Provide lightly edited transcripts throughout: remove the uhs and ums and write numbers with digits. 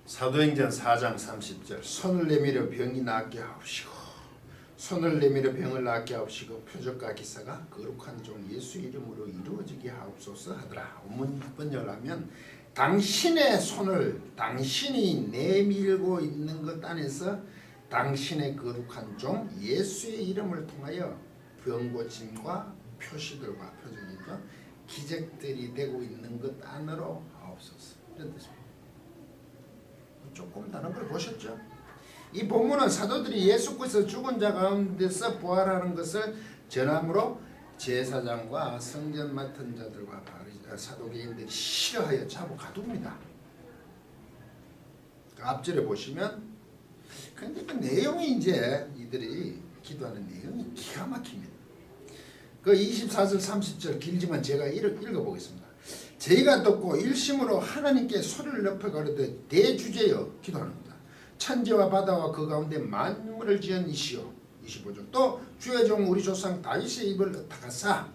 사도행전 4장 30절 손을 내밀어 병이 낫게 하옵시고 손을 내밀어 병을 낫게 하옵시고 표적과 기사가 거룩한 종 예수 이름으로 이루어지게 하옵소서 하더라. 원문 번역을 하면 당신의 손을 당신이 내밀고 있는 것 안에서 당신의 거룩한 종 예수의 이름을 통하여 병고침과 표시들과 표적이죠. 기적들이 되고 있는 것 안으로 하옵소서. 이런 뜻입니다. 조금 다른 걸 보셨죠? 이 본문은 사도들이 예수께서 죽은 자 가운데서 부활하는 것을 전함으로 제사장과 성전 맡은 자들과 사도계인들이 싫어하여 잡아 가둡니다. 그 앞절에 보시면 근데 그 내용이 이제 이들이 기도하는 내용이 기가 막힙니다. 그 24절 30절 길지만 제가 읽어보겠습니다. 저희가 듣고 일심으로 하나님께 소리를 높여 가르되 대주제여 기도합니다. 천지와 바다와 그 가운데 만물을 지은 이시여 25절 또 주의 종 우리 조상 다윗의 입을 흩어가사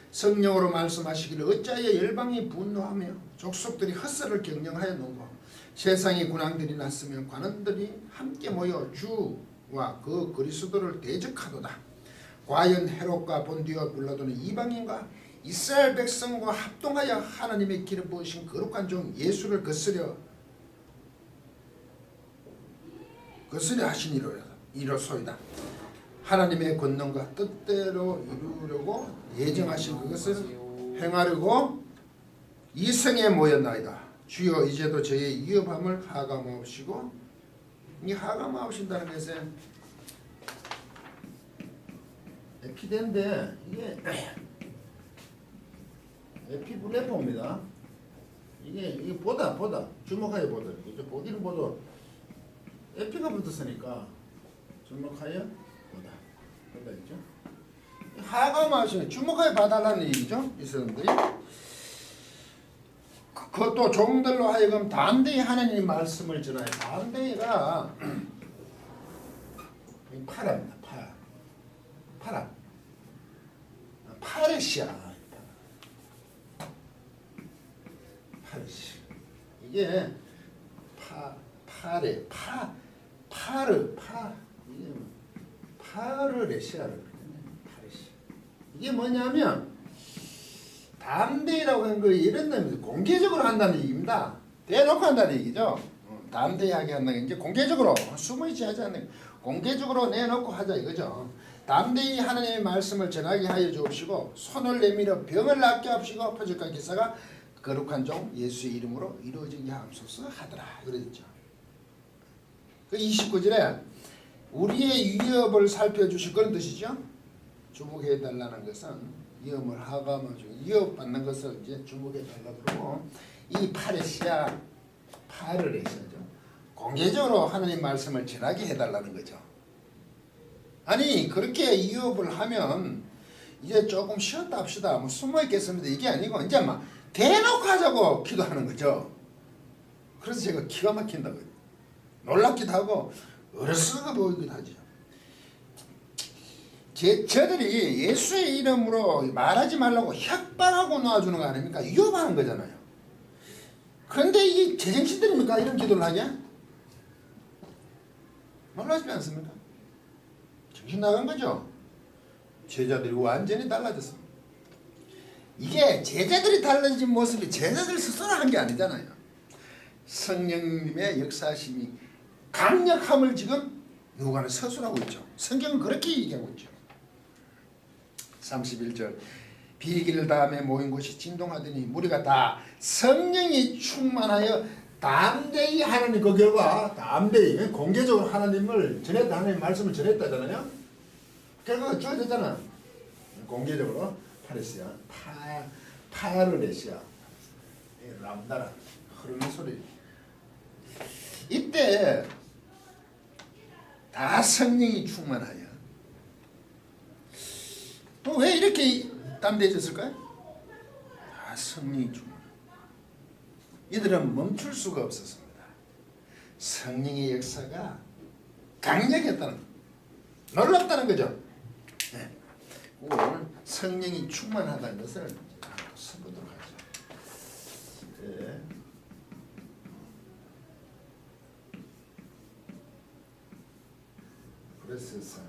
성령으로 말씀하시기를 어찌하여 열방이 분노하며 족속들이 헛설을 경영하였는고 세상의 군왕들이 났으면 관원들이 함께 모여 주와 그 그리스도를 대적하도다. 과연 헤롯과 본디와 빌라도는 이방인과 이스라엘 백성과 합동하여 하나님의 기름 부으신 거룩한 종 예수를 거스려 하신 이로소이다. 하나님의 권능과 뜻대로 이루려고 예정하신 그것을 행하려고 이성에 모였나이다. 주여 이제도 저의 위협함을 하감하옵시고 이 하감하옵신다는 것은 에피데인데 이게 에피블레포입니다. 이게 보다 주목하여 보다 그죠? 보기는 보도 에피가 붙었으니까 주목하여 보다 있죠. 하감하시는 주목하여 봐달라는 얘기죠. 이 사람들이 그것도 종들로 하여금 담대히 하나님의 말씀을 전하여 담대히가 파랍니다. 파레시아 이게 파르레시아를 이게 뭐냐면 담대히라고 하는 거 이런 의미입니다. 공개적으로 한다는 얘기입니다. 대놓고 한다는 얘기죠. 담대하게 한다는 게 이제 공개적으로 숨어있지 하지 않는 공개적으로 내놓고 하자 이거죠. 담대히 하나님의 말씀을 전하게 하여 주옵시고 손을 내밀어 병을 낫게 하옵시고 표적과 기사가 거룩한 종 예수의 이름으로 이루어지게 하옵소서 하더라. 그랬죠. 그 29절에 우리의 위협을 살펴주실 그런 뜻이죠. 주목해 달라는 것은 위협을 하감하죠. 위협받는 것을 이제 주목해 달라고 그러고 이 파르레시아죠. 공개적으로 하나님 말씀을 전하게 해달라는 거죠. 아니 그렇게 위협을 하면 이제 조금 쉬었다 합시다. 뭐 숨어 있겠습니다. 이게 아니고 이제 막 대놓고 하자고 기도하는 거죠. 그래서 제가 기가 막힌다고요. 놀랍기도 하고 어리석어 보이기도 하죠. 저들이 예수의 이름으로 말하지 말라고 협박하고 놓아주는 거 아닙니까? 위협하는 거잖아요. 그런데 이 제정신들입니까? 이런 기도를 하냐? 놀라지 않습니까? 정신 나간 거죠. 제자들이 완전히 달라졌습니다. 이게 제자들이 달라진 모습이 제자들 스스로 한 게 아니잖아요. 성령님의 역사심이 강력함을 지금 요구하는 서술하고 있죠. 성경은 그렇게 얘기하고 있죠. 31절 비길 다음에 모인 곳이 진동하더니 무리가 다 성령이 충만하여 담대히 하나님 그 결과 담대히 공개적으로 하나님을 전했다. 하나님 말씀을 전했다잖아요. 결과가 주어졌잖아. 공개적으로 파레시아 파르레시아 람다라 흐르는 소리. 이때 다 성령이 충만하여 또 왜 이렇게 담대해졌을까요? 다 성령이 충만. 이들은 멈출 수가 없었습니다. 성령의 역사가 강력했다는 놀랍다는 거죠. 네. 오늘 성령이 충만하다는 것을 써보도록 하죠. 네. 플러스선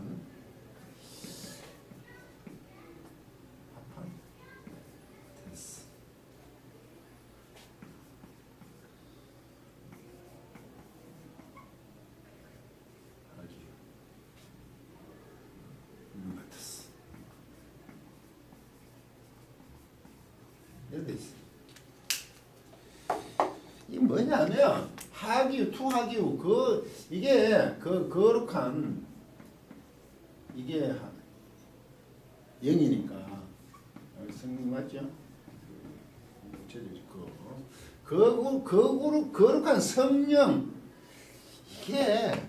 합한 됐어. 같았어. 이렇게 있어. 이 뭐냐면 하기우, 투하기우 이게 거룩한 이게 0이니까 성령 맞죠? 거룩한 성령 이게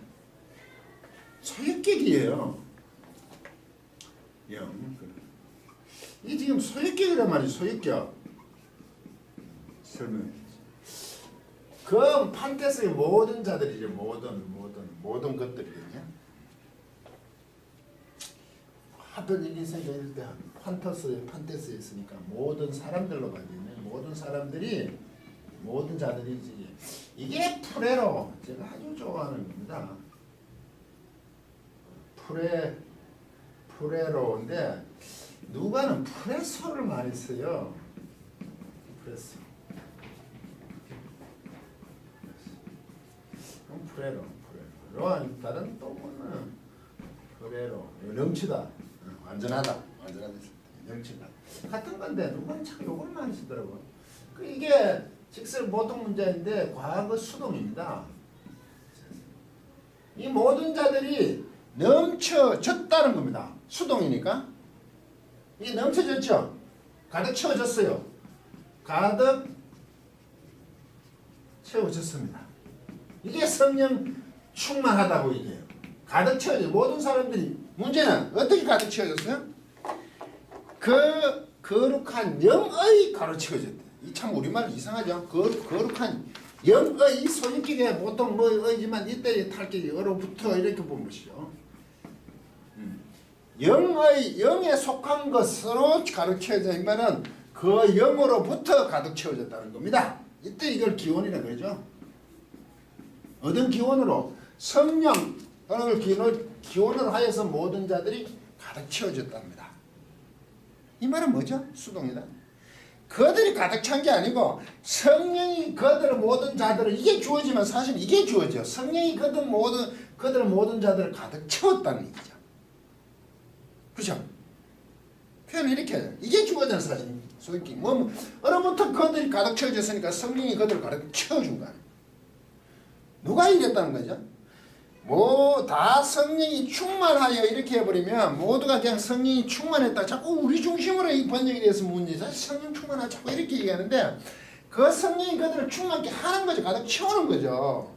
소유격이에요. 0. 이게 지금 소유격이란 말이죠. 소유격. 설명. 그 판테스의 모든 자들이죠. 모든 것들이거든요. 하던 인생에 이럴 때 판테스에 있으니까 모든 사람들로 봐야 되네. 모든 사람들이 모든 자들이지. 이게 프레로 제가 아주 좋아하는 겁니다. 프레로인데 누가는 프레소를 많이 써요. 프레소. 프레로. 다른 또 뭐는 프레로. 넘치다. 완전하다. 넘치다. 같은 건데 누가는 참 요걸 많이 쓰더라고. 이게 직설 보통 문자인데 과거 수동입니다. 이 모든 자들이 넘쳐졌다는 겁니다. 수동이니까. 이게 넘쳐졌죠. 가득 채워졌어요. 가득 채워졌습니다. 이게 성령 충만하다고 얘기해요. 가득 채워져. 모든 사람들이 문제는 어떻게 가득 채워졌어요? 거룩한 영의 가득 채워졌대. 이 참 우리말 이상하죠. 거룩한 영의 소유격에 보통 의지만 이때 탈격이 얼어붙어 이렇게 보는 것이죠. 영에 속한 것으로 가득 채워져 있면은 그 영으로부터 가득 채워졌다는 겁니다. 이때 이걸 기원이라 그러죠. 어떤 기원으로? 성령을 기원으로 하여서 모든 자들이 가득 채워졌답니다. 이 말은 뭐죠? 수동이다. 그들이 가득 찬 게 아니고 성령이 그들의 모든 자들을 이게 주어지면 사실 이게 주어져. 성령이 그들의 모든 자들을 가득 채웠다는 얘기죠. 그렇죠? 표현을 이렇게 해요. 이게 주어져 사실. 소위기 어느부터 그들이 가득 채워졌으니까 성령이 그들을 가득 채워준 거 아니에요. 누가 이랬다는 거죠? 다 성령이 충만하여 이렇게 해버리면 모두가 그냥 성령이 충만했다. 자꾸 우리 중심으로 이 번역이 돼서 문제지. 성령 충만하다 자꾸 이렇게 얘기하는데 그 성령이 그들을 충만케 하는 거죠. 가득 채우는 거죠.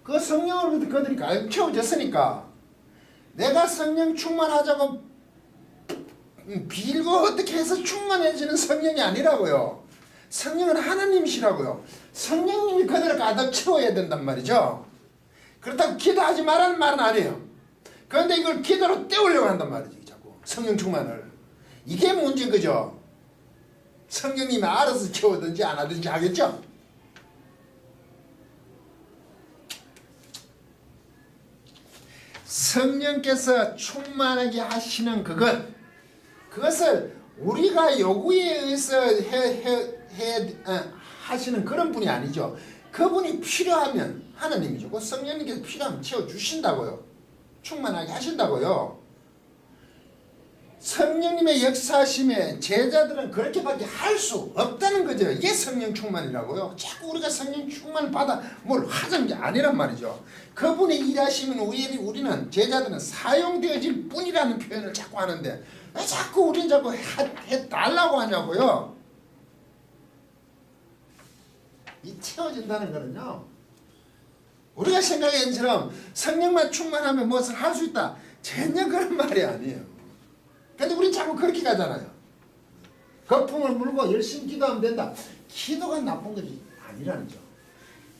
그 성령으로부터 그들이 가득 채워졌으니까 내가 성령 충만하자고 빌고 어떻게 해서 충만해지는 성령이 아니라고요. 성령은 하나님이시라고요. 성령님이 그들을 가득 채워야 된단 말이죠. 그렇다고 기도하지 말라는 말은 아니에요. 그런데 이걸 기도로 때우려고 한단 말이지. 자꾸 성령 충만을. 이게 문제인 거죠. 성령님이 알아서 채우든지 안 하든지 하겠죠. 성령께서 충만하게 하시는 그것을 우리가 요구에 의해서 하시는 그런 분이 아니죠. 그분이 필요하면 하나님이죠. 그 성령님께서 필요하면 채워주신다고요. 충만하게 하신다고요. 성령님의 역사하심에 제자들은 그렇게밖에 할 수 없다는 거죠. 이게 성령 충만이라고요. 자꾸 우리가 성령 충만을 받아 뭘 하자는 게 아니란 말이죠. 그분이 일하시면 우리는 제자들은 사용되어질 뿐이라는 표현을 자꾸 하는데 왜 자꾸 우리는 자꾸 해달라고 하냐고요. 이 채워진다는 거는요. 우리가 생각하는 것처럼 성령만 충만하면 무엇을 할 수 있다. 전혀 그런 말이 아니에요. 근데 우린 자꾸 그렇게 가잖아요. 거품을 물고 열심히 기도하면 된다. 기도가 나쁜 것이 아니라는 점.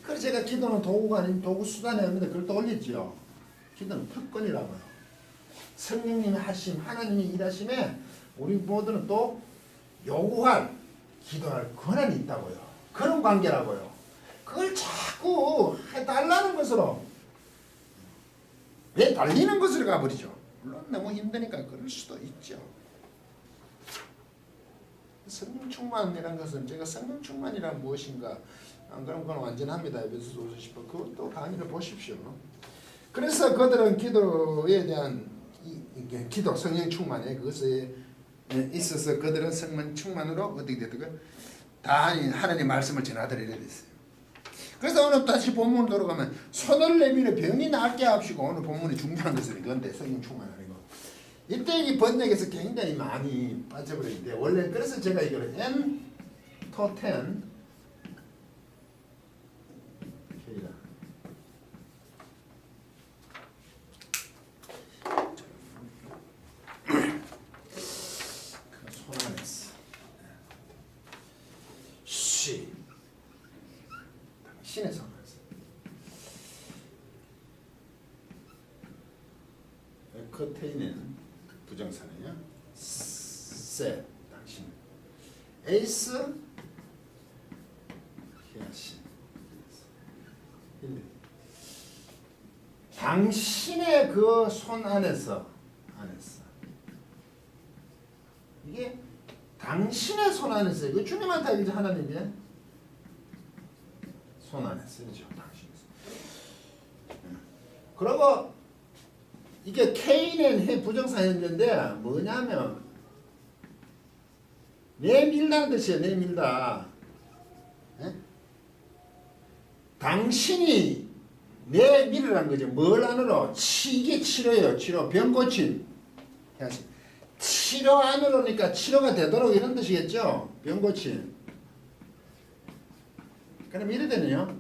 그래서 제가 기도는 도구가 아닌 도구 수단이 아닙니다. 그걸 또 올렸죠. 기도는 특권이라고요. 성령님의 하심, 하나님의 일하심에 우리 모두는 또 요구할, 기도할 권한이 있다고요. 그런 관계라고요. 그걸 자꾸 해달라는 것으로 왜 달리는 것으로 가버리죠. 물론 너무 힘드니까 그럴 수도 있죠. 성령 충만이라는 것은 제가 성령 충만이란 무엇인가 안 그러면 그건 완전합니다. 에베소서 5장 10번 그것도 강의를 보십시오. 그래서 그들은 기도에 대한 기도 성령 충만에 그것에 있어서 그들은 성령 충만으로 어떻게 됐다고요? 다 하나님의 말씀을 전하더라 됐어요. 그래서 오늘 다시 본문으로 돌아가면 손을 내밀어 병이 낫게 합시고 오늘 본문이 중요한 것은 그건데 성령 충만하는 거. 이때 이 번역에서 굉장히 많이 빠져버리는데 원래 그래서 제가 이걸 엔터텐 당신의 손안에서 에커테이는 부정사네요. 세 당신 에이스 히아신 당신의 그 손 안에서 이게 당신의 손 안에서 이거 주님한테 하기죠. 하나님의 손 안에 쓰죠. 당신에서. 그리고 이게 케인은 부정사였는데 뭐냐면 내밀다는 뜻이에요. 내밀다. 예? 당신이 내밀으라는 거죠. 뭘 안으로? 이게 치료예요. 치료. 병 고침. 치료 안으로니까 치료가 되도록 이런 뜻이겠죠. 병 고침. 그럼 이래 되네요.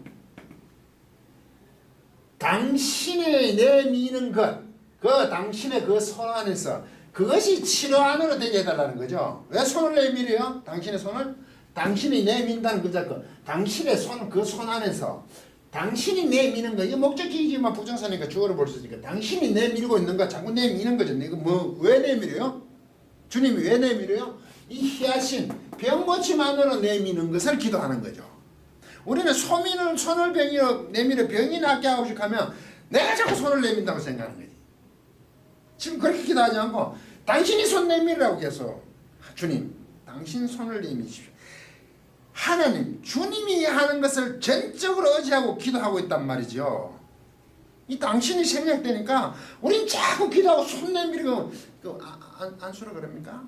당신이 내미는 것, 그 당신의 그 손 안에서 그것이 치료 안으로 되게 해달라는 거죠. 왜 손을 내밀어요? 당신의 손을? 당신이 내민다는 그 자꾸 당신의 손, 그 손 안에서 당신이 내미는 거, 이게 목적이지만 부정사니까 주어를 볼 수 있으니까 당신이 내밀고 있는 거 자꾸 내미는 거죠. 이거 뭐, 왜 내밀어요? 주님이 왜 내밀어요? 이 희하신 병 고침만으로 내미는 것을 기도하는 거죠. 우리는 손을 내밀어 병이 낫게 하고 싶으면 내가 자꾸 손을 내민다고 생각하는 거지. 지금 그렇게 기도하지 않고 당신이 손 내밀으라고 계속 주님 당신 손을 내미십시오. 하나님 주님이 하는 것을 전적으로 의지하고 기도하고 있단 말이죠. 이 당신이 생략되니까 우린 자꾸 기도하고 손 내밀고 안수라 그럽니까?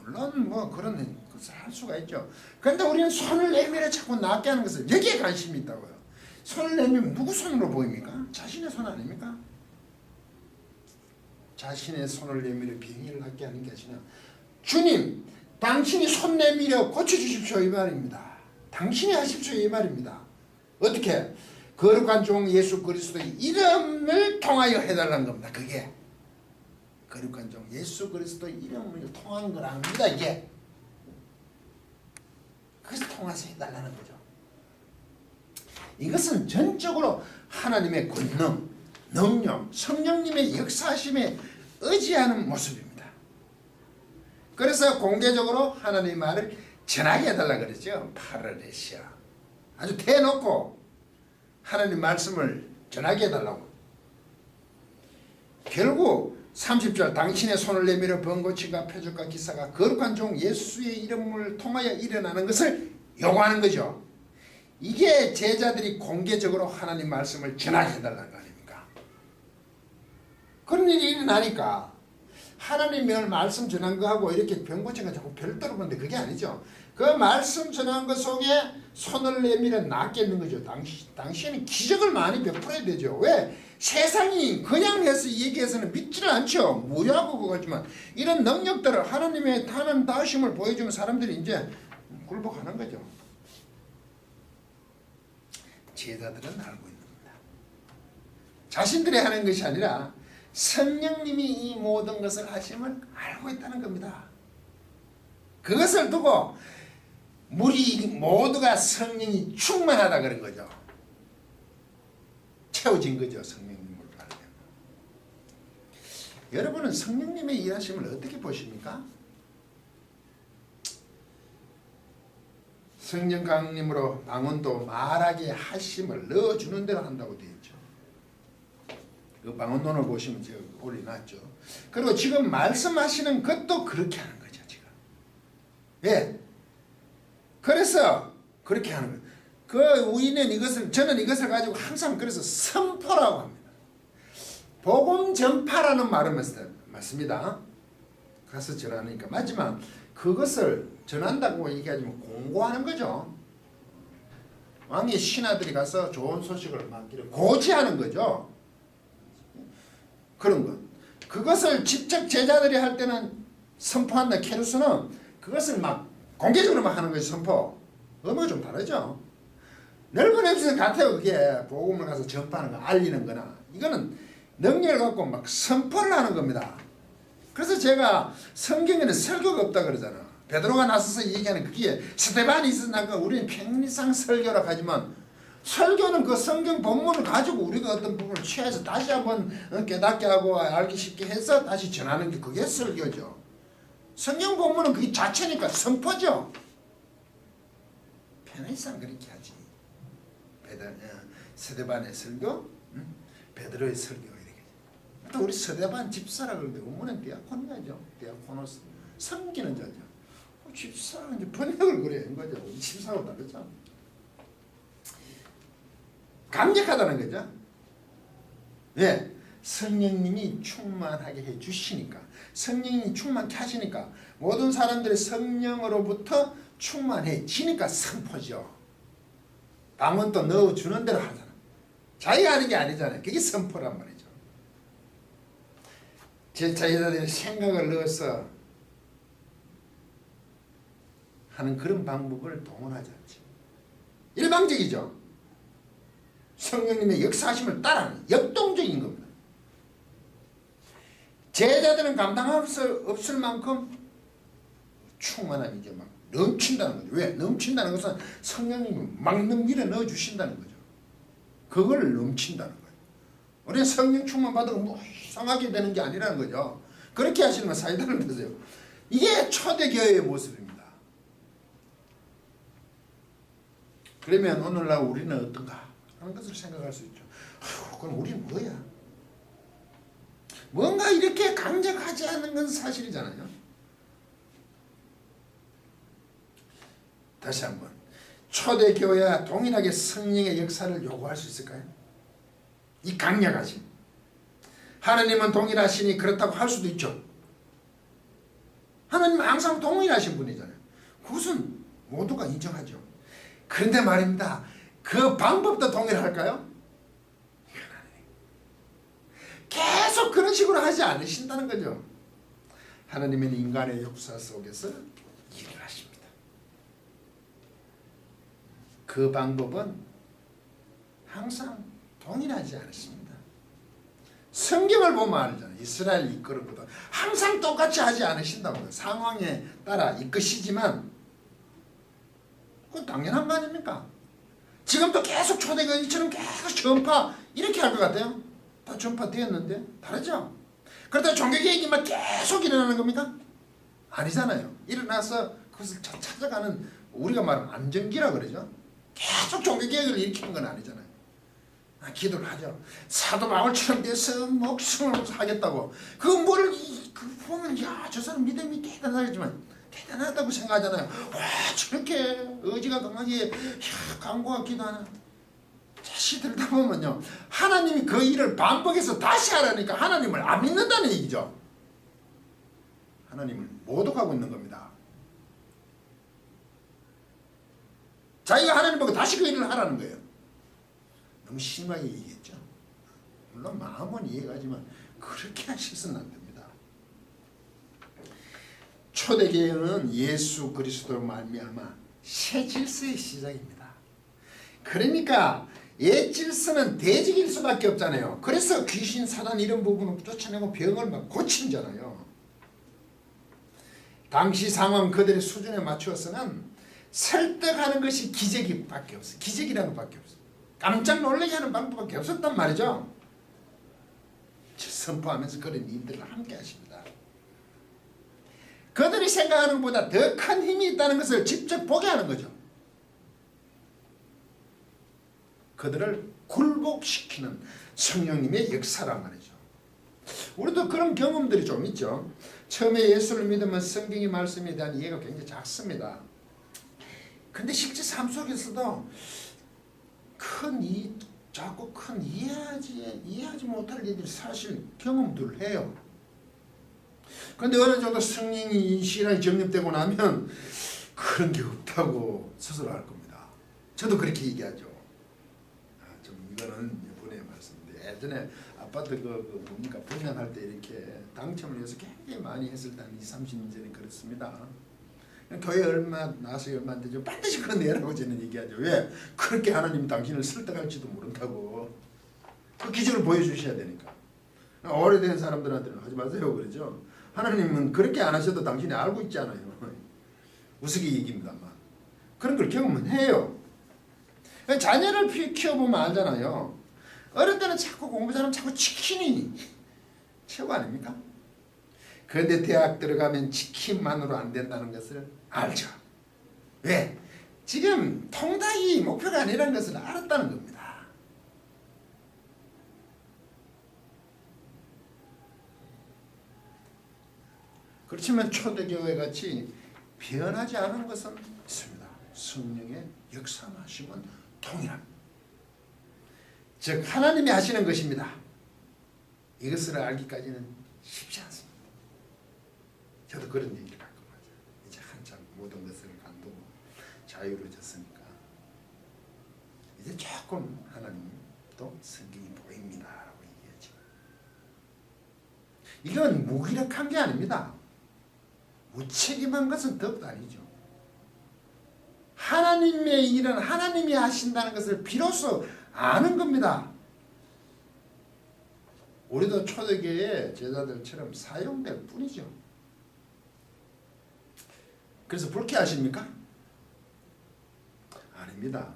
물론 뭐 그런 것을 할 수가 있죠. 그런데 우리는 손을 내밀어 자꾸 낫게 하는 것을 여기에 관심이 있다고요. 손을 내밀면 누구 손으로 보입니까? 자신의 손 아닙니까? 자신의 손을 내밀어 병을 낫게 하는 게 아니라 주님 당신이 손 내밀어 고쳐주십시오 이 말입니다. 당신이 하십시오 이 말입니다. 어떻게? 거룩한 종 예수 그리스도의 이름을 통하여 해달라는 겁니다. 그게 거룩한 종 예수 그리스도의 이름을 통한 거랍니다. 이게 그래서 통해서 해달라는 거죠. 이것은 전적으로 하나님의 권능, 능력, 성령님의 역사하심에 의지하는 모습입니다. 그래서 공개적으로 하나님의 말을 전하게 해달라 그랬죠. 파르레시아 아주 대놓고 하나님 말씀을 전하게 해달라고. 결국 30절 당신의 손을 내밀어 번고침과 표적과 기사가 거룩한 종 예수의 이름을 통하여 일어나는 것을 요구하는 거죠. 이게 제자들이 공개적으로 하나님 말씀을 전하게 해달라는 거 아닙니까? 그런 일이 일어나니까 하나님의 말씀 전한 거하고 이렇게 병고침과 자꾸 별도로 보는데 그게 아니죠. 그 말씀 전한 것 속에 손을 내밀어 낫겠는 거죠. 당신은 기적을 많이 베풀어야 되죠. 왜? 세상이 그냥 해서 얘기해서는 믿지를 않죠. 무효하고 그거지만 이런 능력들을 하나님의 타는 다심을 보여주면 사람들이 이제 굴복하는 거죠. 제자들은 알고 있는 겁니다. 자신들이 하는 것이 아니라 성령님이 이 모든 것을 하심을 알고 있다는 겁니다. 그것을 두고 우리 모두가 성령이 충만하다 그런 거죠. 채워진 거죠. 성령님을 받으면. 여러분은 성령님의 일하심을 어떻게 보십니까? 성령 강림으로 방언도 말하게 하심을 넣어주는 대로 한다고 되어 있죠. 그 방언론을 보시면 제가 올려놨죠. 그리고 지금 말씀하시는 것도 그렇게 하는 거죠. 지금. 예. 그래서 그렇게 하는 거예요. 저는 이것을 가지고 항상 그래서 선포라고 합니다. 복음 전파라는 말은 맞습니다. 가서 전하니까 맞지만 그것을 전한다고 얘기하지만 공고하는 거죠. 왕의 신하들이 가서 좋은 소식을 맡기를 고지하는 거죠. 그런 것. 그것을 직접 제자들이 할 때는 선포한다. 케루스는 그것을 막 공개적으로 막 하는 것이 선포. 의미가 좀 다르죠. 넓은 앱에서 같아요. 그게 복음을 가서 전파하는 거, 알리는 거나. 이거는 능력을 갖고 막 선포를 하는 겁니다. 그래서 제가 성경에는 설교가 없다 그러잖아. 베드로가 나서서 얘기하는 그게 스데반이 있었나까 우리는 편리상 설교라고 하지만 설교는 그 성경 본문을 가지고 우리가 어떤 부분을 취해서 다시 한번 깨닫게 하고 알기 쉽게 해서 다시 전하는 게 그게 설교죠. 성경 본문은 그게 자체니까 선포죠. 편리상 그렇게 하지. 스데반의 설교, 베드로의 설교 이렇게. 또 우리 스데반 집사라 그러는데 원문은 디아코니아죠. 디아코노스 섬기는 자죠. 집사는 이제 번역을 그래 한 거죠. 우리 집사하고 다르죠. 강력하다는 거죠. 예, 성령님이 충만하게 해 주시니까, 성령님이 충만케 하시니까 모든 사람들이 성령으로부터 충만해지니까 선포죠. 방언도 넣어주는 대로 하잖아. 자기가 하는 게 아니잖아요. 그게 선포란 말이죠. 제자들이 생각을 넣어서 하는 그런 방법을 동원하지 않지. 일방적이죠. 성령님의 역사하심을 따라하는 역동적인 겁니다. 제자들은 감당할 수 없을 만큼 충만함이 막 넘친다는 거죠. 왜? 넘친다는 것은 성령님이 막 밀어 넣어 주신다는 거죠. 그걸 넘친다는 거예요. 우리는 성령 충만 받아서 뭐 이상하게 되는 게 아니라는 거죠. 그렇게 하시는 건 사이다를 드세요. 이게 초대교회의 모습입니다. 그러면 오늘날 우리는 어떤가 하는 것을 생각할 수 있죠. 그럼 우리는 뭐야? 뭔가 이렇게 강력하지 않은 건 사실이잖아요. 다시 한번 초대교회와 동일하게 성령의 역사를 요구할 수 있을까요? 이 강력하심. 하나님은 동일하시니 그렇다고 할 수도 있죠. 하나님은 항상 동일하신 분이잖아요. 그것은 모두가 인정하죠. 그런데 말입니다. 그 방법도 동일할까요? 계속 그런 식으로 하지 않으신다는 거죠. 하나님은 인간의 역사 속에서 일을 하십니다. 그 방법은 항상 동일하지 않습니다. 성경을 보면 알잖아요. 이스라엘 이끄는 것도 항상 똑같이 하지 않으신다고. 상황에 따라 이끄시지만 그건 당연한 거 아닙니까? 지금도 계속 초대교회처럼 계속 전파 이렇게 할 것 같아요? 다 전파되었는데 다르죠? 그렇다고 종교개혁이만 계속 일어나는 겁니까? 아니잖아요. 일어나서 그것을 찾아가는 우리가 말하면 안정기라 그러죠. 계속 종교개혁을 일으키는 건 아니잖아요. 기도를 하죠. 사도 바울처럼 돼서 목숨을 하겠다고. 그 보면 야, 저 사람 믿음이 대단하겠지만 대단하다고 생각하잖아요. 와, 저렇게 의지가 강하게 간구하고 기도하는. 다시 들다 보면요, 하나님이 그 일을 반복해서 다시 하라니까 하나님을 안 믿는다는 얘기죠. 하나님을 모독하고 있는 겁니다. 자기가 하나님 보고 다시 그 일을 하라는 거예요. 너무 심하게 얘기했죠. 물론 마음은 이해가지만 그렇게 하셔서는 안 됩니다. 초대교회는 예수 그리스도로 말미암아 새 질서의 시작입니다. 그러니까 옛 질서는 대직일 수밖에 없잖아요. 그래서 귀신, 사단 이런 부분을 쫓아내고 병을 막 고친잖아요. 당시 상황 그들의 수준에 맞추어서는 설득하는 것이 기적밖에 없어요. 기적이라는 것밖에 없어요. 깜짝 놀라게 하는 방법밖에 없었단 말이죠. 선포하면서 그런 일들을 함께 하십니다. 그들이 생각하는 것보다 더 큰 힘이 있다는 것을 직접 보게 하는 거죠. 그들을 굴복시키는 성령님의 역사란 말이죠. 우리도 그런 경험들이 좀 있죠. 처음에 예수를 믿으면 성경의 말씀에 대한 이해가 굉장히 작습니다. 근데 실제 삶 속에서도 자꾸 큰 이해하지 못할 일들이 사실 경험들을 해요. 그런데 어느 정도 성령이 신앙이 정립되고 나면 그런 게 없다고 스스로 알 겁니다. 저도 그렇게 얘기하죠. 좀 이거는 본의 말씀인데, 예전에 아파트 뭡니까 분양할 때 이렇게 당첨을 위해서 굉장히 많이 했을 때 한 20-30년 전에 그렇습니다. 교회 얼마 나서 얼마 안 되죠. 반드시 그거 내라고 저는 얘기하죠. 왜? 그렇게 하나님 당신을 설득할지도 모른다고. 그 기준을 보여주셔야 되니까. 오래된 사람들한테는 하지 마세요 그러죠. 하나님은 그렇게 안 하셔도 당신이 알고 있잖아요. 우스개 얘기입니다만. 그런 걸 경험은 해요. 자녀를 키워보면 알잖아요. 어릴 때는 자꾸 공부 잘하면 자꾸 치킨이 최고 아닙니까? 그런데 대학 들어가면 치킨만으로 안 된다는 것을 알죠. 왜? 지금 통닭이 목표가 아니라는 것을 알았다는 겁니다. 그렇지만 초대교회 같이 변하지 않은 것은 있습니다. 성령의 역사하심은 동일합니다. 즉 하나님이 하시는 것입니다. 이것을 알기까지는 쉽지 않습니다. 저도 그런 얘기를 가끔 하죠. 이제 한참 모든 것을 간두고 자유로워졌으니까 이제 조금 하나님도 성경이 보입니다 라고 얘기하죠. 이건 무기력한 게 아닙니다. 무책임한 것은 더욱도 아니죠. 하나님의 일은 하나님이 하신다는 것을 비로소 아는 겁니다. 우리도 초대교회 제자들처럼 사용될 뿐이죠. 그래서 불쾌하십니까? 아닙니다.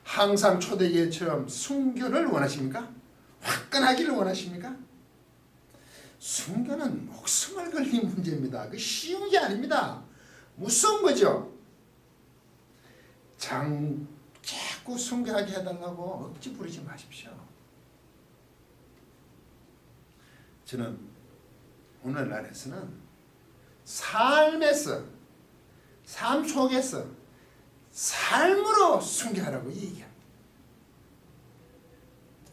항상 초대교회처럼 순교를 원하십니까? 화끈하기를 원하십니까? 순교는 목숨을 걸린 문제입니다. 그 쉬운 게 아닙니다. 무서운 거죠. 자꾸 순교하게 해달라고 억지 부리지 마십시오. 저는 오늘날에서는 삶 속에서 삶으로 순교하라고 얘기합니다.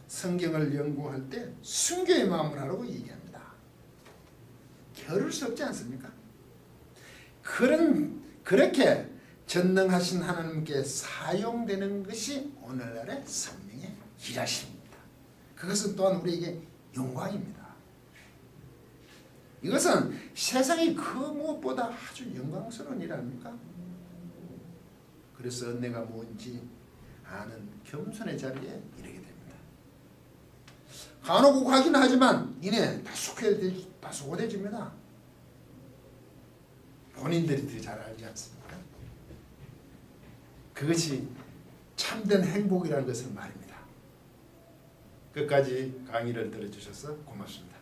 성경을 연구할 때 순교의 마음을 하라고 얘기합니다. 겨룰 수 없지 않습니까? 그렇게 전능하신 하나님께 사용되는 것이 오늘날의 성령의 일하심입니다. 그것은 또한 우리에게 영광입니다. 이것은 세상이 그 무엇보다 아주 영광스러운 일 아닙니까? 그래서 은혜가 뭔지 아는 겸손의 자리에 이르게 됩니다. 간혹 하긴 하지만 이내 다 소홀해집니다. 본인들이 더 잘 알지 않습니까? 그것이 참된 행복이라는 것을 말입니다. 끝까지 강의를 들어주셔서 고맙습니다.